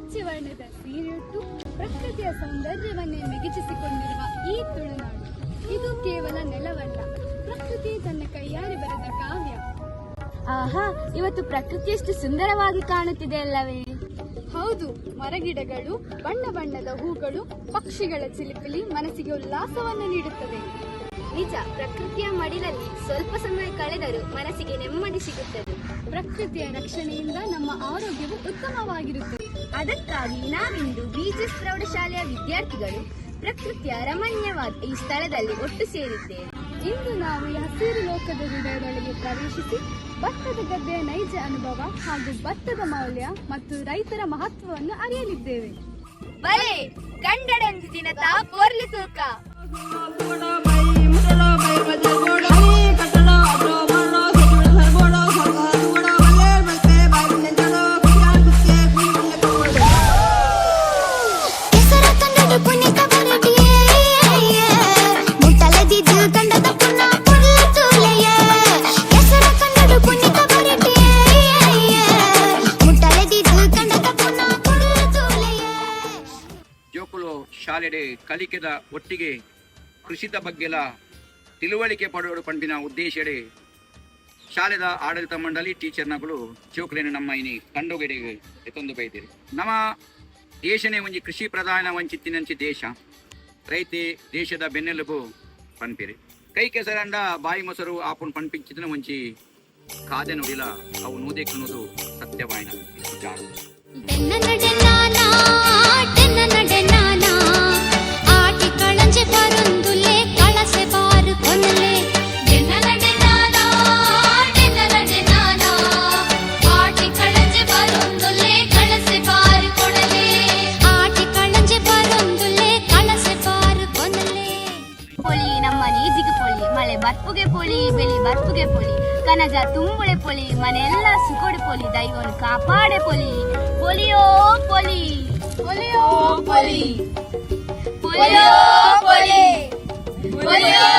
ಪಚ್ಚೆ ವರ್ಣದ ಸೀರೆಯುಟ್ಟು ಪ್ರಕೃತಿಯ ಸೌಂದರ್ಯವನ್ನೇ ಮಿಗಿಚಿಸಿಕೊಂಡಿರುವ ಈ ತುಳುನಾಡು ಇದು ಕೇವಲ ನೆಲವಲ್ಲ, ಪ್ರಕೃತಿ ತನ್ನ ಕೈಯಾರೆ ಬರೆದ ಕಾವ್ಯ. ಆಹಾ, ಇವತ್ತು ಪ್ರಕೃತಿ ಎಷ್ಟು ಸುಂದರವಾಗಿ ಕಾಣುತ್ತಿದೆ ಅಲ್ಲವೇ? ಹೌದು, ಮರಗಿಡಗಳು, ಬಣ್ಣ ಬಣ್ಣದ ಹೂಗಳು, ಪಕ್ಷಿಗಳ ಚಿಲಿಪಿಲಿ ಮನಸ್ಸಿಗೆ ಉಲ್ಲಾಸವನ್ನು ನೀಡುತ್ತದೆ. ನಿಜ, ಪ್ರಕೃತಿಯ ಮಡಿಲಲ್ಲಿ ಸ್ವಲ್ಪ ಸಮಯ ಕಳೆದರೂ ಮನಸ್ಸಿಗೆ ನೆಮ್ಮದಿ ಸಿಗುತ್ತದೆ. ಪ್ರಕೃತಿಯ ರಕ್ಷಣೆಯಿಂದ ನಮ್ಮ ಆರೋಗ್ಯವು ಉತ್ತಮವಾಗಿರುತ್ತದೆ. ಅದಕ್ಕಾಗಿ ನಾವಿಂದು ಬಿಜಿಎಸ್ ಪ್ರೌಢಶಾಲೆಯ ವಿದ್ಯಾರ್ಥಿಗಳು ಪ್ರಕೃತಿಯ ರಮಣೀಯವಾದ ಈ ಸ್ಥಳದಲ್ಲಿ ಒಟ್ಟು ಸೇರಿದ್ದೇವೆ. ಇಂದು ನಾವು ಈ ಹಸಿರು ಲೋಕದ ಹೃದಯದೊಳಗೆ ಪ್ರವೇಶಿಸಿ ಭತ್ತದ ಗದ್ದೆಯ ನೈಜ ಅನುಭವ ಹಾಗೂ ಭತ್ತದ ಮೌಲ್ಯ ಮತ್ತು ರೈತರ ಮಹತ್ವವನ್ನು ಅರಿಯಲಿದ್ದೇವೆ. ಬಲೆ ಕಂಡಡಂದು ದಿನದ ಪೋರ್ಲಿ ತೂಕ. ಜೋಕುಲು ಶಾಲೆಡೆ ಕಲಿಕೆದ ಒಟ್ಟಿಗೆ ಕೃಷಿದ ಬಗ್ಗೆಲ ತಿಳುವಳಿಕೆ ಪಡೆಯೋಡು ಪಂಪಿನ ಉದ್ದೇಶಡೆ ಶಾಲೆದ ಆಡಳಿತ ಮಂಡಳಿ ಟೀಚರ್ನಗಳು ಜೋಕುಲೇನು ನಮ್ಮ ಇನಿ ಕಂಡುಗೆಡೆಗೆ ಎತ್ತೊಂದು ಬೈದಿರಿ. ನಮ್ಮ ದೇಶನೇ ಒಂಜಿ ಕೃಷಿ ಪ್ರಧಾನ ವಂಚಿತ್ತಿನಂಚಿ ದೇಶ. ರೈತೆ ದೇಶದ ಬೆನ್ನೆಲುಬು ಪನ್ಪಿರಿ. ಕೈ ಕೆಸರಂಡ ಬಾಯಿ ಮೊಸರು ಆಪುನ್ ಪನ್ಪಿಂಚಿನ ಒಂಚಿ ಕಾದೆ ನುಡಿಲ ಅವು ನೂದೇಕನ್ನೋದು ಸತ್ಯವಾಯಿನ ವಿಚಾರ. ಮಳೆ ಬರ್ಪುಗೆ ಪೊಲಿ, ಬೆಳಿ ಬರ್ಪುಗೆ ಪೊಲಿ, ಕನಜ ತುಂಬುಳೆ ಪೊಲಿ, ಮನೆಯೆಲ್ಲ ಸುಕೊಡು ಪೊಲಿ, ದೈವನು ಕಾಪಾಡೆ ಪೊಲಿ. ಪೊಲಿಯೋ ಪೊಲಿ, ಪೊಲಿಯೋ ಪೊಲಿ, ಪೊಲಿಯೋ ಪೊಲಿ, ಪೊಲಿಯೋ